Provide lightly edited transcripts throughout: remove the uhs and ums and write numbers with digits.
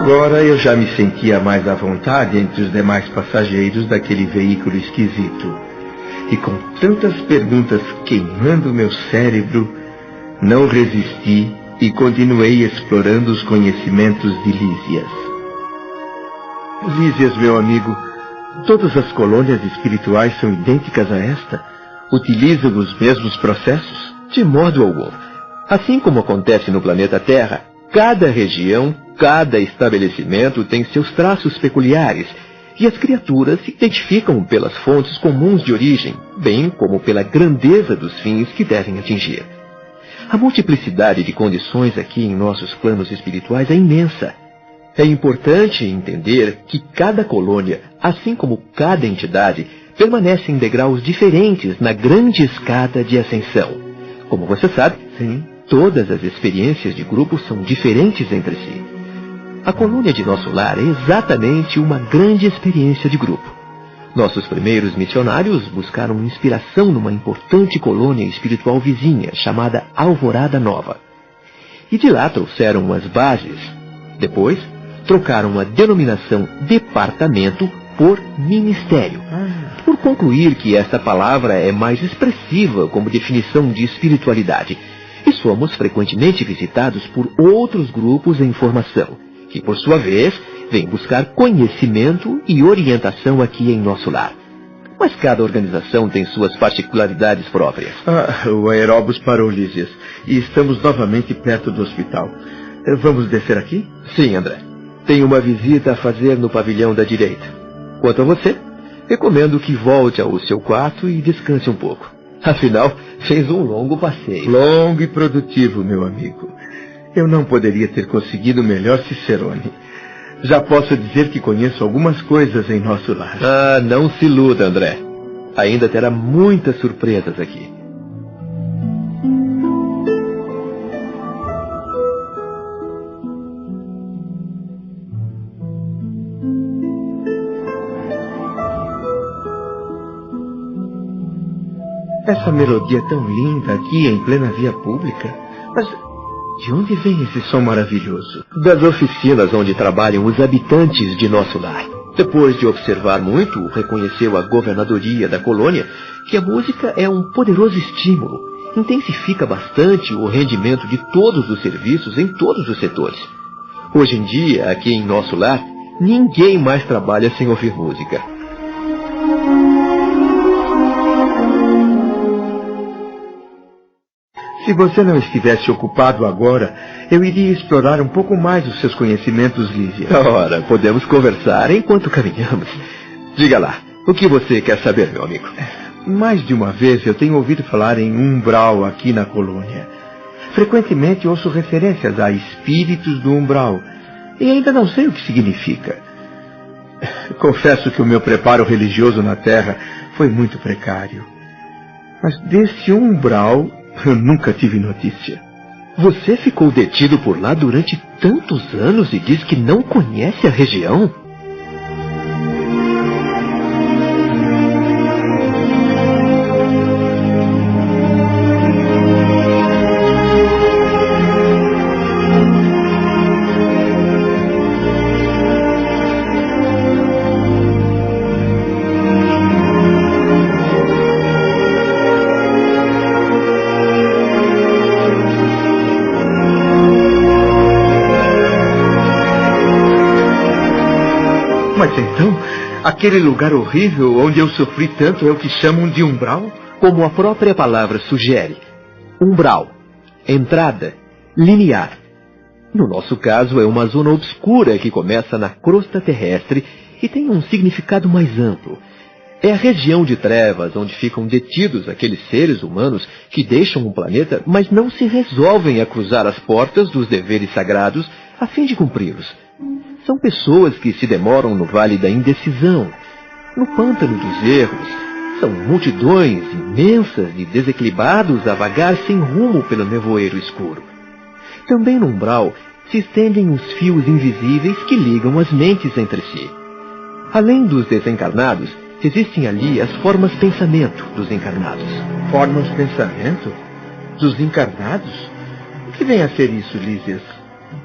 Agora eu já me sentia mais à vontade entre os demais passageiros daquele veículo esquisito. E com tantas perguntas queimando meu cérebro, não resisti e continuei explorando os conhecimentos de Lísias. Lísias, meu amigo, todas as colônias espirituais são idênticas a esta? Utilizam os mesmos processos? De modo algum. Assim como acontece no planeta Terra, cada região, cada estabelecimento tem seus traços peculiares, e as criaturas se identificam pelas fontes comuns de origem, bem como pela grandeza dos fins que devem atingir. A multiplicidade de condições aqui em nossos planos espirituais é imensa. É importante entender que cada colônia, assim como cada entidade, permanece em degraus diferentes na grande escada de ascensão. Como você sabe, Sim. Todas as experiências de grupo são diferentes entre si. A colônia de nosso lar é exatamente uma grande experiência de grupo. Nossos primeiros missionários buscaram inspiração numa importante colônia espiritual vizinha, chamada Alvorada Nova. E de lá trouxeram as bases. Depois, trocaram a denominação departamento por ministério, por concluir que esta palavra é mais expressiva como definição de espiritualidade. E somos frequentemente visitados por outros grupos em formação, que por sua vez vêm buscar conhecimento e orientação aqui em nosso lar. Mas cada organização tem suas particularidades próprias. O aeróbus parou, Lísias, e estamos novamente perto do hospital. Vamos descer aqui? Sim, André. Tenho uma visita a fazer no pavilhão da direita. Quanto a você, recomendo que volte ao seu quarto e descanse um pouco. Afinal, fez um longo passeio. Longo e produtivo, meu amigo. Eu não poderia ter conseguido melhor Cicerone. Já posso dizer que conheço algumas coisas em nosso lar. Não se iluda, André. Ainda terá muitas surpresas aqui. Essa melodia tão linda aqui em plena via pública. Mas de onde vem esse som maravilhoso? Das oficinas onde trabalham os habitantes de nosso lar. Depois de observar muito, reconheceu a governadoria da colônia que a música é um poderoso estímulo. Intensifica bastante o rendimento de todos os serviços em todos os setores. Hoje em dia, aqui em nosso lar, ninguém mais trabalha sem ouvir música. Se você não estivesse ocupado agora, eu iria explorar um pouco mais os seus conhecimentos, Lísias. Ora, podemos conversar enquanto caminhamos. Diga lá, o que você quer saber, meu amigo? Mais de uma vez eu tenho ouvido falar em umbral aqui na colônia. Frequentemente ouço referências a espíritos do umbral, e ainda não sei o que significa. Confesso que o meu preparo religioso na Terra foi muito precário. Mas desse umbral eu nunca tive notícia. Você ficou detido por lá durante tantos anos e diz que não conhece a região? Mas então, aquele lugar horrível onde eu sofri tanto é o que chamam de umbral? Como a própria palavra sugere. Umbral. Entrada. Linear. No nosso caso, é uma zona obscura que começa na crosta terrestre e tem um significado mais amplo. É a região de trevas onde ficam detidos aqueles seres humanos que deixam o planeta, mas não se resolvem a cruzar as portas dos deveres sagrados a fim de cumpri-los. São pessoas que se demoram no vale da indecisão, no pântano dos erros. São multidões imensas de desequilibrados a vagar sem rumo pelo nevoeiro escuro. Também no umbral se estendem os fios invisíveis que ligam as mentes entre si. Além dos desencarnados, existem ali as formas pensamento dos encarnados. Formas pensamento? Dos encarnados? O que vem a ser isso, Lísias?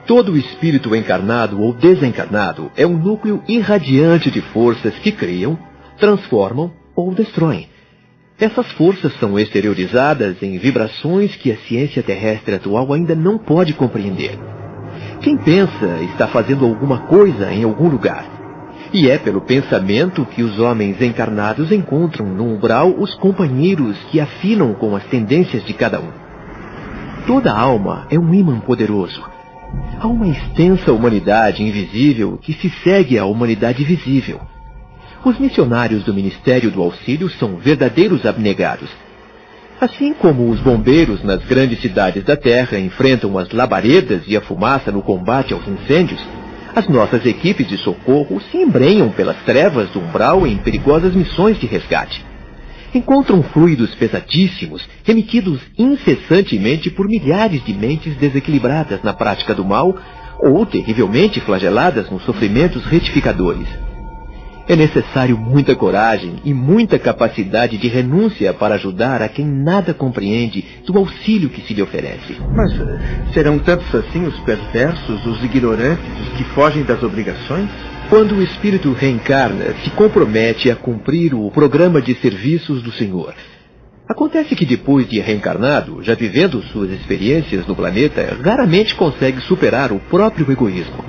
Todo espírito encarnado ou desencarnado é um núcleo irradiante de forças que criam, transformam ou destroem. Essas forças são exteriorizadas em vibrações que a ciência terrestre atual ainda não pode compreender. Quem pensa está fazendo alguma coisa em algum lugar. E é pelo pensamento que os homens encarnados encontram no umbral os companheiros que afinam com as tendências de cada um. Toda alma é um ímã poderoso. Há uma extensa humanidade invisível que se segue à humanidade visível. Os missionários do Ministério do Auxílio são verdadeiros abnegados. Assim como os bombeiros nas grandes cidades da Terra enfrentam as labaredas e a fumaça no combate aos incêndios, as nossas equipes de socorro se embrenham pelas trevas do umbral em perigosas missões de resgate. Encontram fluidos pesadíssimos, remetidos incessantemente por milhares de mentes desequilibradas na prática do mal ou terrivelmente flageladas nos sofrimentos retificadores. É necessário muita coragem e muita capacidade de renúncia para ajudar a quem nada compreende do auxílio que se lhe oferece. Mas serão tantos assim os perversos, os ignorantes, os que fogem das obrigações? Quando o espírito reencarna, se compromete a cumprir o programa de serviços do Senhor. Acontece que depois de reencarnado, já vivendo suas experiências no planeta, raramente consegue superar o próprio egoísmo.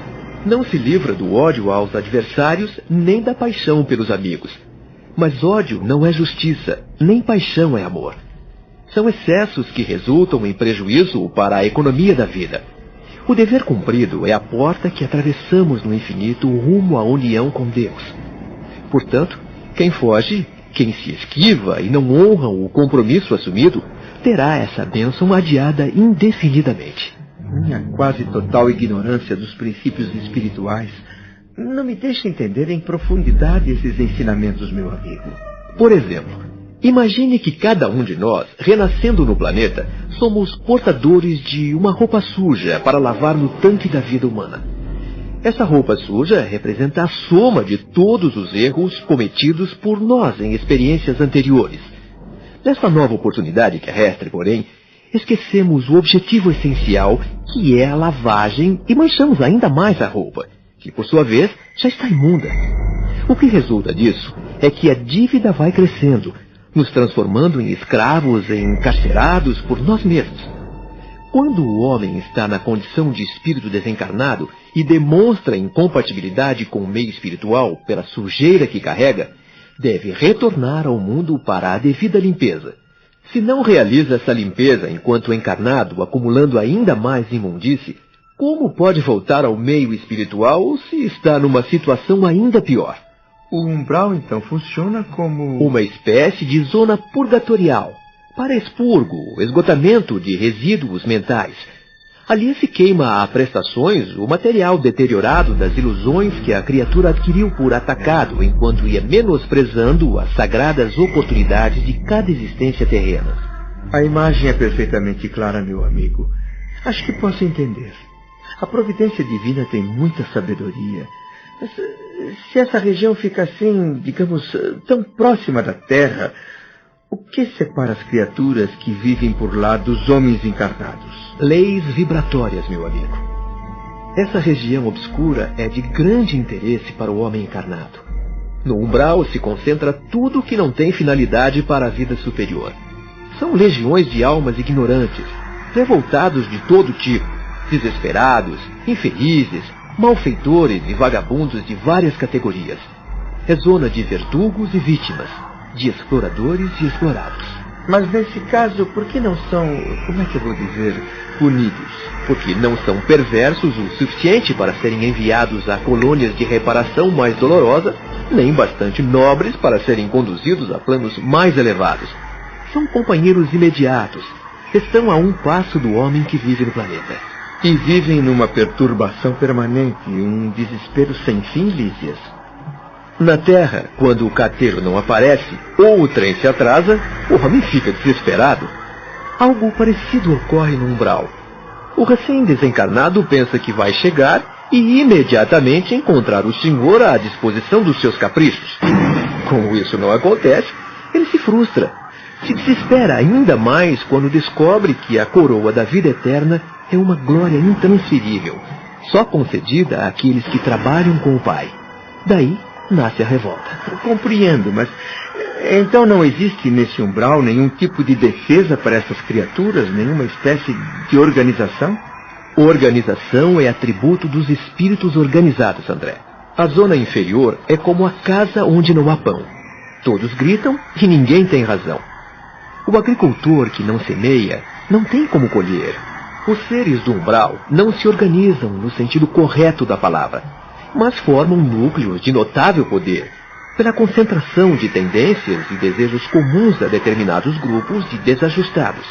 Não se livra do ódio aos adversários, nem da paixão pelos amigos. Mas ódio não é justiça, nem paixão é amor. São excessos que resultam em prejuízo para a economia da vida. O dever cumprido é a porta que atravessamos no infinito rumo à união com Deus. Portanto, quem foge, quem se esquiva e não honra o compromisso assumido, terá essa bênção adiada indefinidamente. Minha quase total ignorância dos princípios espirituais não me deixa entender em profundidade esses ensinamentos, meu amigo. Por exemplo, imagine que cada um de nós, renascendo no planeta, somos portadores de uma roupa suja para lavar no tanque da vida humana. Essa roupa suja representa a soma de todos os erros cometidos por nós em experiências anteriores. Nessa nova oportunidade terrestre, porém, esquecemos o objetivo essencial, que é a lavagem, e manchamos ainda mais a roupa, que por sua vez já está imunda. O que resulta disso é que a dívida vai crescendo, nos transformando em escravos e encarcerados por nós mesmos. Quando o homem está na condição de espírito desencarnado e demonstra incompatibilidade com o meio espiritual pela sujeira que carrega, deve retornar ao mundo para a devida limpeza. Se não realiza essa limpeza enquanto encarnado, acumulando ainda mais imundície, como pode voltar ao meio espiritual se está numa situação ainda pior? O umbral, então, funciona como uma espécie de zona purgatorial, para expurgo, esgotamento de resíduos mentais. Ali se queima a prestações o material deteriorado das ilusões que a criatura adquiriu por atacado enquanto ia menosprezando as sagradas oportunidades de cada existência terrena. A imagem é perfeitamente clara, meu amigo. Acho que posso entender. A providência divina tem muita sabedoria. Mas, se essa região fica assim, digamos, tão próxima da Terra, o que separa as criaturas que vivem por lá dos homens encarnados? Leis vibratórias, meu amigo. Essa região obscura é de grande interesse para o homem encarnado. No umbral se concentra tudo que não tem finalidade para a vida superior. São legiões de almas ignorantes, revoltados de todo tipo, desesperados, infelizes, malfeitores e vagabundos de várias categorias. É zona de verdugos e vítimas, de exploradores e explorados. Mas nesse caso, por que não são, como é que eu vou dizer, punidos? Porque não são perversos o suficiente para serem enviados a colônias de reparação mais dolorosa, nem bastante nobres para serem conduzidos a planos mais elevados. São companheiros imediatos, estão a um passo do homem que vive no planeta. E vivem numa perturbação permanente, um desespero sem fim, Lísias. Na Terra, quando o cateiro não aparece, ou o trem se atrasa, o homem fica desesperado. Algo parecido ocorre no umbral. O recém-desencarnado pensa que vai chegar e imediatamente encontrar o Senhor à disposição dos seus caprichos. Como isso não acontece, ele se frustra. Se desespera ainda mais quando descobre que a coroa da vida eterna é uma glória intransferível, só concedida àqueles que trabalham com o Pai. Daí nasce a revolta. Compreendo, mas então não existe nesse umbral nenhum tipo de defesa para essas criaturas, nenhuma espécie de organização? Organização é atributo dos espíritos organizados, André. A zona inferior é como a casa onde não há pão. Todos gritam e ninguém tem razão. O agricultor que não semeia não tem como colher. Os seres do umbral não se organizam no sentido correto da palavra, mas formam núcleos de notável poder, pela concentração de tendências e desejos comuns a determinados grupos de desajustados.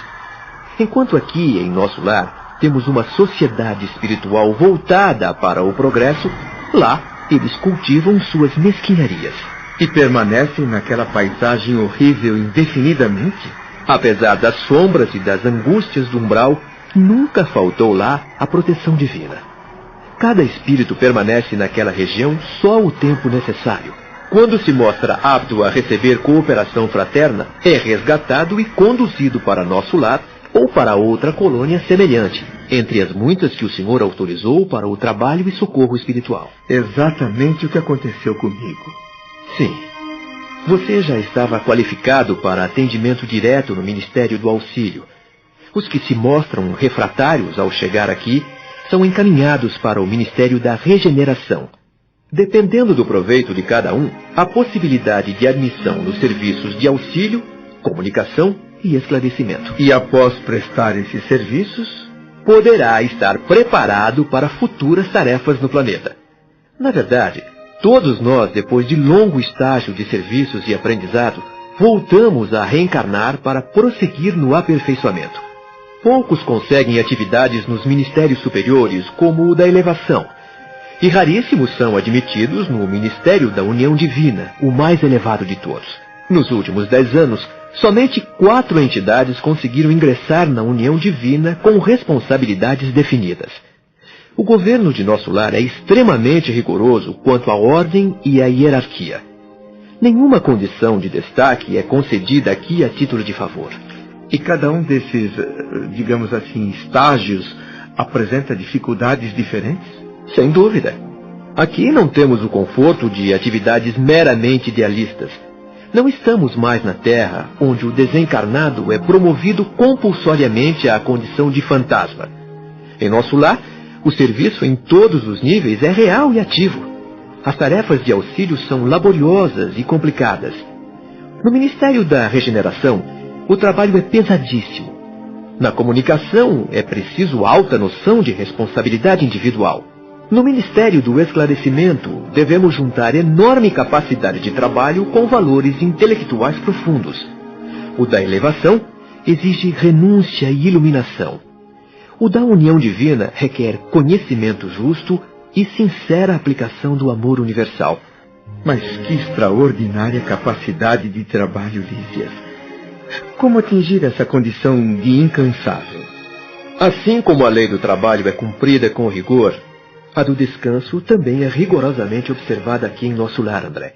Enquanto aqui, em nosso lar, temos uma sociedade espiritual voltada para o progresso, lá eles cultivam suas mesquinharias. E permanecem naquela paisagem horrível indefinidamente? Apesar das sombras e das angústias do umbral, nunca faltou lá a proteção divina. Cada espírito permanece naquela região só o tempo necessário. Quando se mostra apto a receber cooperação fraterna, é resgatado e conduzido para nosso lar ou para outra colônia semelhante, entre as muitas que o Senhor autorizou para o trabalho e socorro espiritual. Exatamente o que aconteceu comigo. Sim. Você já estava qualificado para atendimento direto no Ministério do Auxílio. Os que se mostram refratários ao chegar aqui são encaminhados para o Ministério da Regeneração. Dependendo do proveito de cada um, a possibilidade de admissão nos serviços de auxílio, comunicação e esclarecimento. E após prestar esses serviços, poderá estar preparado para futuras tarefas no planeta. Na verdade, todos nós, depois de longo estágio de serviços e aprendizado, voltamos a reencarnar para prosseguir no aperfeiçoamento. Poucos conseguem atividades nos ministérios superiores, como o da elevação, e raríssimos são admitidos no Ministério da União Divina, o mais elevado de todos. Nos últimos 10 anos, somente 4 entidades conseguiram ingressar na União Divina com responsabilidades definidas. O governo de nosso lar é extremamente rigoroso quanto à ordem e à hierarquia. Nenhuma condição de destaque é concedida aqui a título de favor. E cada um desses, digamos assim, estágios apresenta dificuldades diferentes? Sem dúvida. Aqui não temos o conforto de atividades meramente idealistas. Não estamos mais na Terra, onde o desencarnado é promovido compulsoriamente à condição de fantasma. Em nosso lar, o serviço em todos os níveis é real e ativo. As tarefas de auxílio são laboriosas e complicadas. No Ministério da Regeneração, o trabalho é pesadíssimo. Na comunicação, é preciso alta noção de responsabilidade individual. No Ministério do Esclarecimento, devemos juntar enorme capacidade de trabalho com valores intelectuais profundos. O da elevação exige renúncia e iluminação. O da união divina requer conhecimento justo e sincera aplicação do amor universal. Mas que extraordinária capacidade de trabalho, Lísias! Como atingir essa condição de incansável? Assim como a lei do trabalho é cumprida com rigor, a do descanso também é rigorosamente observada aqui em nosso lar, André.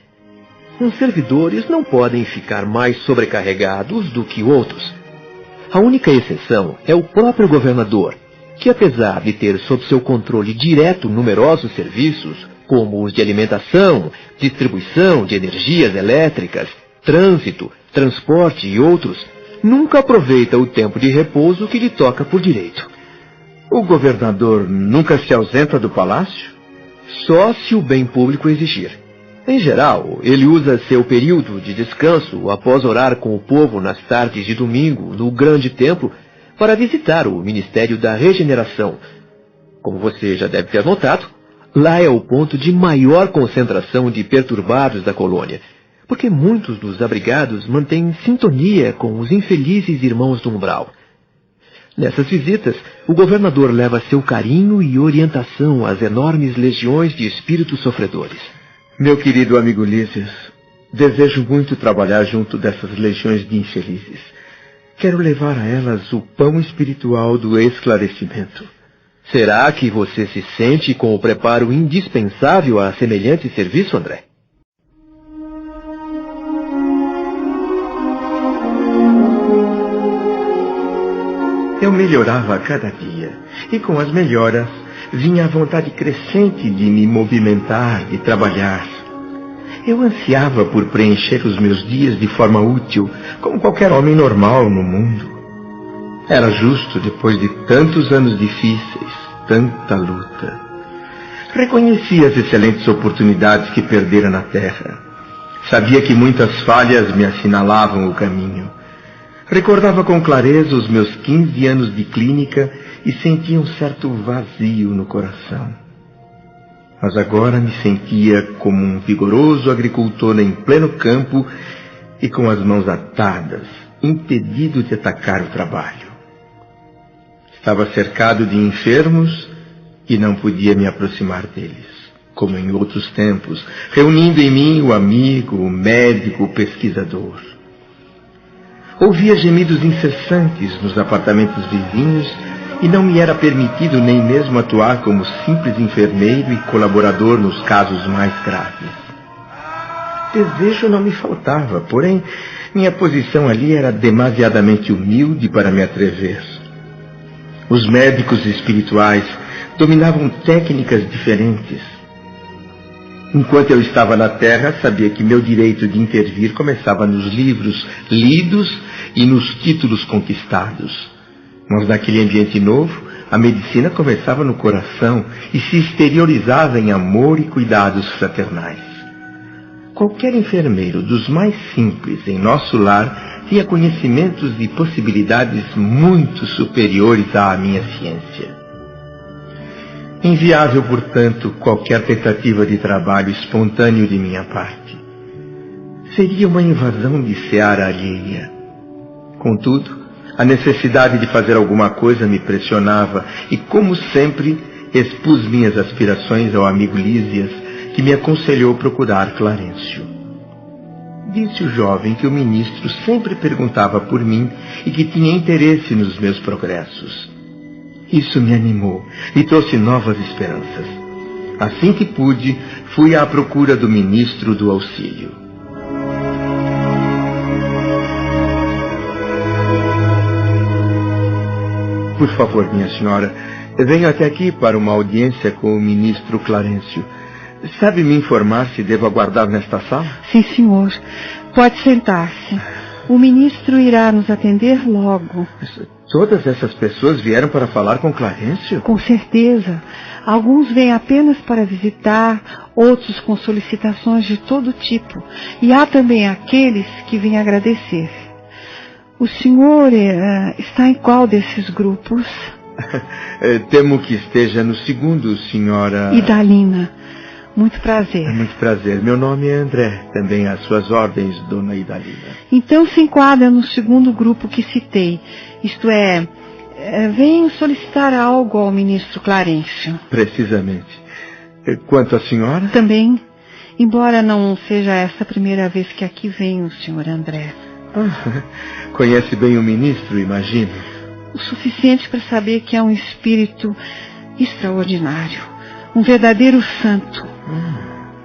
Uns servidores não podem ficar mais sobrecarregados do que outros. A única exceção é o próprio governador, que apesar de ter sob seu controle direto numerosos serviços, como os de alimentação, distribuição de energias elétricas, trânsito, transporte e outros, nunca aproveita o tempo de repouso que lhe toca por direito. O governador nunca se ausenta do palácio? Só se o bem público exigir. Em geral, ele usa seu período de descanso após orar com o povo nas tardes de domingo no grande templo para visitar o Ministério da Regeneração. Como você já deve ter notado, lá é o ponto de maior concentração de perturbados da colônia, porque muitos dos abrigados mantêm sintonia com os infelizes irmãos do umbral. Nessas visitas, o governador leva seu carinho e orientação às enormes legiões de espíritos sofredores. Meu querido amigo Lísias, desejo muito trabalhar junto dessas legiões de infelizes. Quero levar a elas o pão espiritual do esclarecimento. Será que você se sente com o preparo indispensável a semelhante serviço, André? Eu melhorava a cada dia, e com as melhoras, vinha a vontade crescente de me movimentar, de trabalhar. Eu ansiava por preencher os meus dias de forma útil, como qualquer homem normal no mundo. Era justo depois de tantos anos difíceis, tanta luta. Reconhecia as excelentes oportunidades que perdera na terra. Sabia que muitas falhas me assinalavam o caminho. Recordava com clareza os meus 15 anos de clínica e sentia um certo vazio no coração. Mas agora me sentia como um vigoroso agricultor em pleno campo e com as mãos atadas, impedido de atacar o trabalho. Estava cercado de enfermos e não podia me aproximar deles, como em outros tempos, reunindo em mim o amigo, o médico, o pesquisador. Ouvia gemidos incessantes nos apartamentos vizinhos e não me era permitido nem mesmo atuar como simples enfermeiro e colaborador nos casos mais graves. Desejo não me faltava, porém minha posição ali era demasiadamente humilde para me atrever. Os médicos espirituais dominavam técnicas diferentes. Enquanto eu estava na Terra, sabia que meu direito de intervir começava nos livros lidos e nos títulos conquistados. Mas naquele ambiente novo, a medicina começava no coração e se exteriorizava em amor e cuidados fraternais. Qualquer enfermeiro, dos mais simples em nosso lar, tinha conhecimentos e possibilidades muito superiores à minha ciência. Inviável, portanto, qualquer tentativa de trabalho espontâneo de minha parte. Seria uma invasão de seara alheia. Contudo, a necessidade de fazer alguma coisa me pressionava e, como sempre, expus minhas aspirações ao amigo Lísias, que me aconselhou procurar Clarencio. Disse o jovem que o ministro sempre perguntava por mim e que tinha interesse nos meus progressos. Isso me animou e trouxe novas esperanças. Assim que pude, fui à procura do ministro do auxílio. Por favor, minha senhora, venho até aqui para uma audiência com o ministro Clarencio. Sabe me informar se devo aguardar nesta sala? Sim, senhor. Pode sentar-se. O ministro irá nos atender logo. Todas essas pessoas vieram para falar com Clarencio? Com certeza. Alguns vêm apenas para visitar, outros com solicitações de todo tipo. E há também aqueles que vêm agradecer. O senhor está em qual desses grupos? Temo que esteja no segundo, senhora... Idalina. Muito prazer. Muito prazer. Meu nome é André. Também às suas ordens, dona Idalina. Então se enquadra no segundo grupo que citei. Isto é, vem solicitar algo ao ministro Clarencio. Precisamente. Quanto à senhora? Também, embora não seja essa a primeira vez que aqui vem o senhor André. Conhece bem o ministro, imagino. O suficiente para saber que é um espírito extraordinário. Um verdadeiro santo.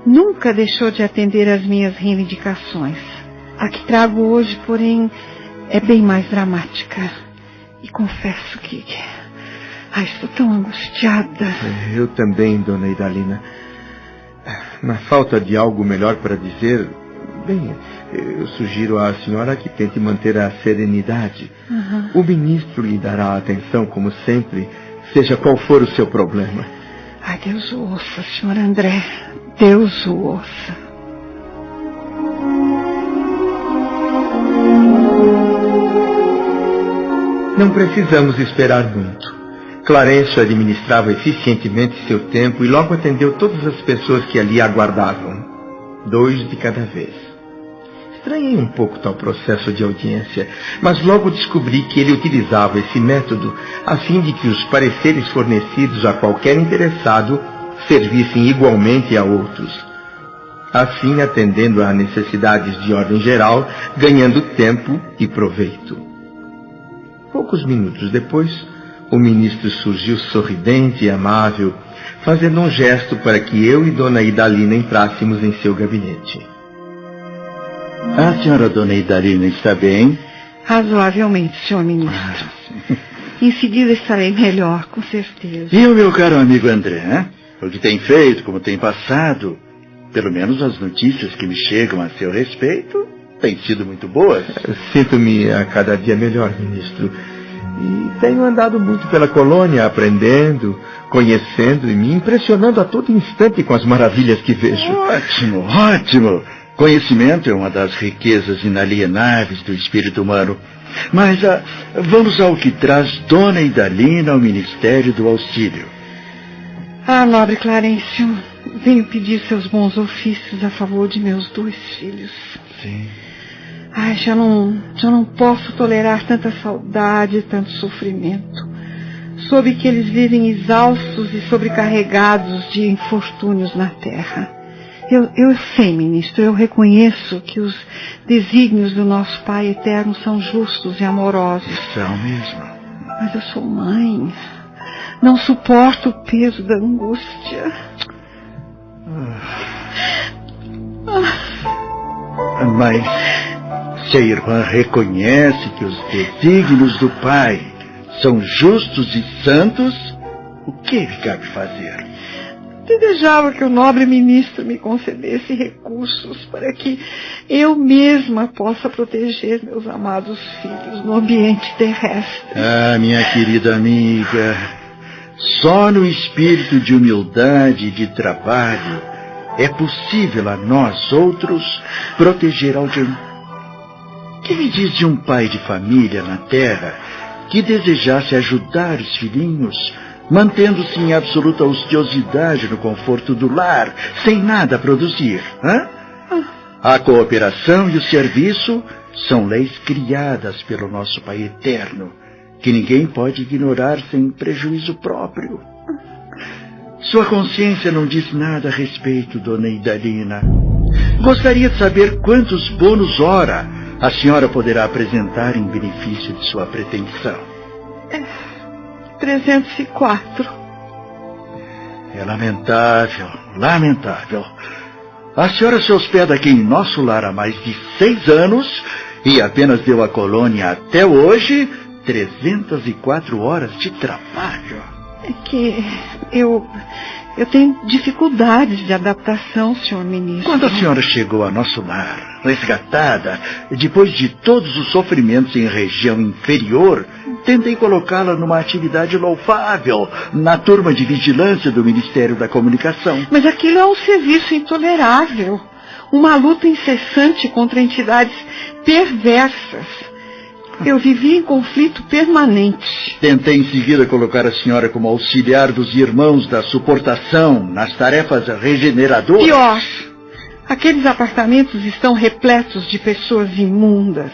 Nunca deixou de atender às minhas reivindicações. A que trago hoje, porém, é bem mais dramática. E confesso que... estou tão angustiada. Eu também, dona Idalina. Na falta de algo melhor para dizer... Bem, eu sugiro à senhora que tente manter a serenidade. O ministro lhe dará atenção, como sempre, seja qual for o seu problema. Ai, Deus o ouça, senhor André. Deus o ouça. Não precisamos esperar muito. Clarencio administrava eficientemente seu tempo e logo atendeu todas as pessoas que ali aguardavam. 2 de cada vez. Estranhei um pouco tal processo de audiência, mas logo descobri que ele utilizava esse método a fim de que os pareceres fornecidos a qualquer interessado servissem igualmente a outros. Assim, atendendo a necessidades de ordem geral, ganhando tempo e proveito. Poucos minutos depois, o ministro surgiu sorridente e amável, fazendo um gesto para que eu e dona Idalina entrássemos em seu gabinete. A senhora dona Idalina está bem? Razoavelmente, senhor ministro. Em seguida estarei melhor, com certeza. E o meu caro amigo André, hein? O que tem feito, como tem passado? Pelo menos as notícias que me chegam a seu respeito têm sido muito boas. Sinto-me a cada dia melhor, ministro. E tenho andado muito pela colônia, aprendendo, conhecendo e me impressionando a todo instante com as maravilhas que vejo. Ótimo, ótimo. Conhecimento é uma das riquezas inalienáveis do espírito humano. Mas vamos ao que traz Dona Idalina ao Ministério do Auxílio. Nobre Clarencio, venho pedir seus bons ofícios a favor de meus 2 filhos. Sim. Já não posso tolerar tanta saudade e tanto sofrimento. Soube que eles vivem exaustos e sobrecarregados de infortúnios na terra. Eu sei, ministro, eu reconheço que os desígnios do nosso Pai Eterno são justos e amorosos. São mesmo. Mas eu sou mãe. Não suporto o peso da angústia. Mas se a irmã reconhece que os desígnios do Pai são justos e santos, o que lhe cabe fazer? Desejava que o nobre ministro me concedesse recursos para que eu mesma possa proteger meus amados filhos no ambiente terrestre. Minha querida amiga, só no espírito de humildade e de trabalho é possível a nós outros proteger alguém. Que me diz de um pai de família na terra que desejasse ajudar os filhinhos, mantendo-se em absoluta ociosidade no conforto do lar, sem nada a produzir? A cooperação e o serviço são leis criadas pelo nosso Pai Eterno, que ninguém pode ignorar sem prejuízo próprio. Sua consciência não diz nada a respeito, Dona Idalina. Gostaria de saber quantos bônus hora a senhora poderá apresentar em benefício de sua pretensão. 304. É lamentável, lamentável. A senhora se hospeda aqui em nosso lar há mais de 6 anos e apenas deu à colônia até hoje 304 horas de trabalho. É que eu tenho dificuldades de adaptação, senhor ministro. Quando a senhora chegou a nosso lar, resgatada, depois de todos os sofrimentos em região inferior, tentei colocá-la numa atividade louvável na turma de vigilância do Ministério da Comunicação. Mas aquilo é um serviço intolerável. Uma luta incessante contra entidades perversas. Eu vivi em conflito permanente. Tentei em seguida colocar a senhora como auxiliar dos irmãos da suportação nas tarefas regeneradoras. Pior, aqueles apartamentos estão repletos de pessoas imundas,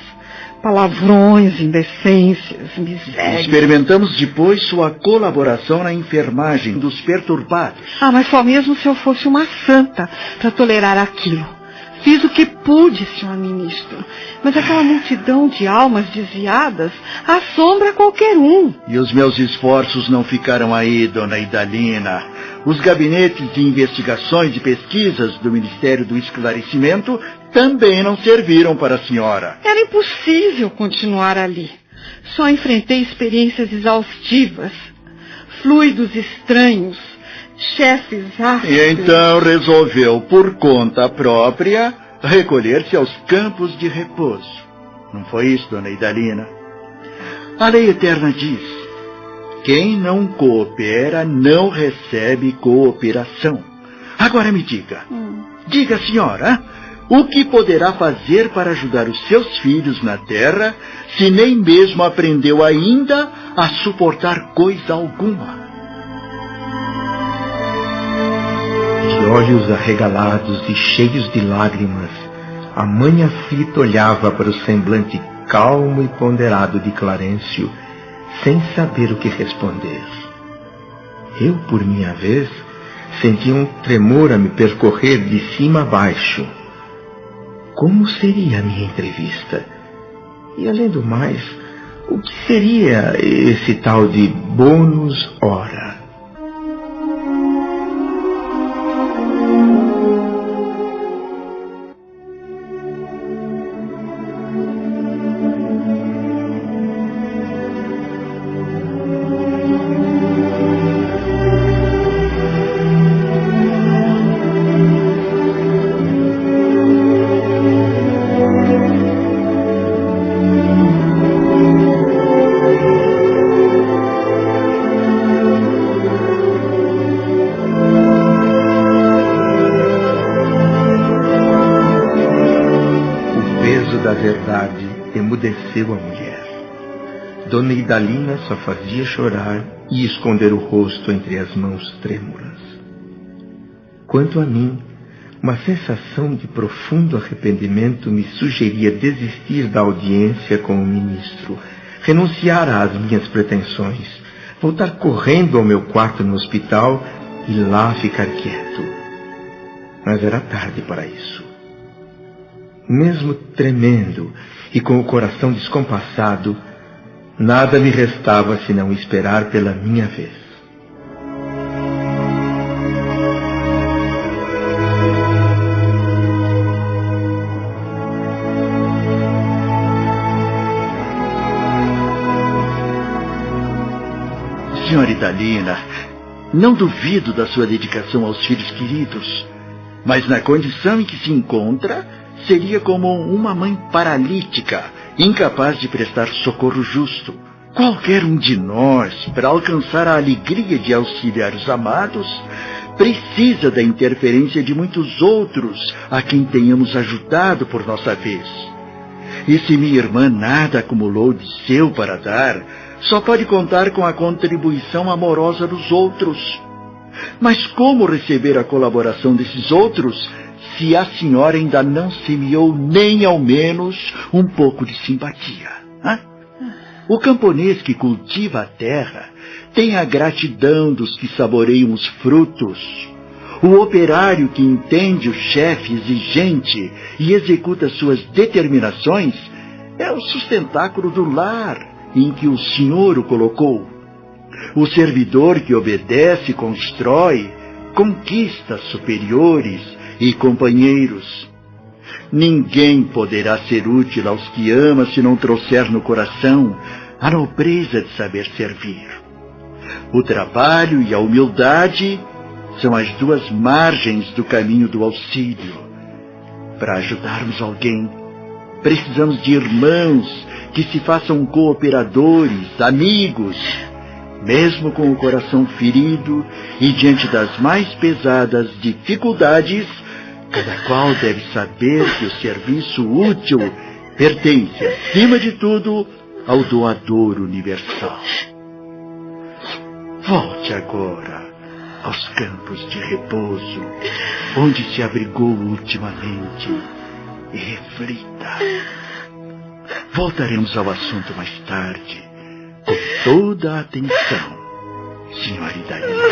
palavrões, indecências, miséria. Experimentamos depois sua colaboração na enfermagem dos perturbados. Mas só mesmo se eu fosse uma santa para tolerar aquilo. Fiz o que pude, senhor ministro, mas aquela multidão de almas desviadas assombra qualquer um. E os meus esforços não ficaram aí, Dona Idalina. Os gabinetes de investigações e pesquisas do Ministério do Esclarecimento também não serviram para a senhora. Era impossível continuar ali. Só enfrentei experiências exaustivas, fluidos estranhos, chefes ásperos. E então resolveu, por conta própria, recolher-se aos campos de repouso. Não foi isso, Dona Idalina? A lei eterna diz: quem não coopera não recebe cooperação. Agora me diga, diga, senhora, o que poderá fazer para ajudar os seus filhos na terra, se nem mesmo aprendeu ainda a suportar coisa alguma? De olhos arregalados e cheios de lágrimas, a mãe aflita olhava para o semblante calmo e ponderado de Clarencio, sem saber o que responder. Eu, por minha vez, senti um tremor a me percorrer de cima a baixo. Como seria a minha entrevista? E, além do mais, o que seria esse tal de bônus hora? ensurdeceu a mulher. Dona Idalina só fazia chorar e esconder o rosto entre as mãos trêmulas. Quanto a mim, uma sensação de profundo arrependimento me sugeria desistir da audiência com o ministro, renunciar às minhas pretensões, voltar correndo ao meu quarto no hospital e lá ficar quieto. Mas era tarde para isso. Mesmo tremendo e com o coração descompassado, nada me restava senão esperar pela minha vez. Senhora Idalina, não duvido da sua dedicação aos filhos queridos, mas na condição em que se encontra, seria como uma mãe paralítica, incapaz de prestar socorro justo. Qualquer um de nós, para alcançar a alegria de auxiliar os amados, precisa da interferência de muitos outros a quem tenhamos ajudado por nossa vez. E se minha irmã nada acumulou de seu para dar, só pode contar com a contribuição amorosa dos outros. Mas como receber a colaboração desses outros se a senhora ainda não semeou nem ao menos um pouco de simpatia? Hã? O camponês que cultiva a terra tem a gratidão dos que saboreiam os frutos. O operário que entende o chefe exigente e executa suas determinações é o sustentáculo do lar em que o Senhor o colocou. O servidor que obedece e constrói conquista superiores e companheiros. Ninguém poderá ser útil aos que ama se não trouxer no coração a nobreza de saber servir. O trabalho e a humildade são as duas margens do caminho do auxílio. Para ajudarmos alguém, precisamos de irmãos que se façam cooperadores, amigos. Mesmo com o coração ferido e diante das mais pesadas dificuldades, cada qual deve saber que o serviço útil pertence, acima de tudo, ao doador universal. Volte agora aos campos de repouso, onde se abrigou ultimamente, e reflita. Voltaremos ao assunto mais tarde, com toda a atenção, senhora Idalina.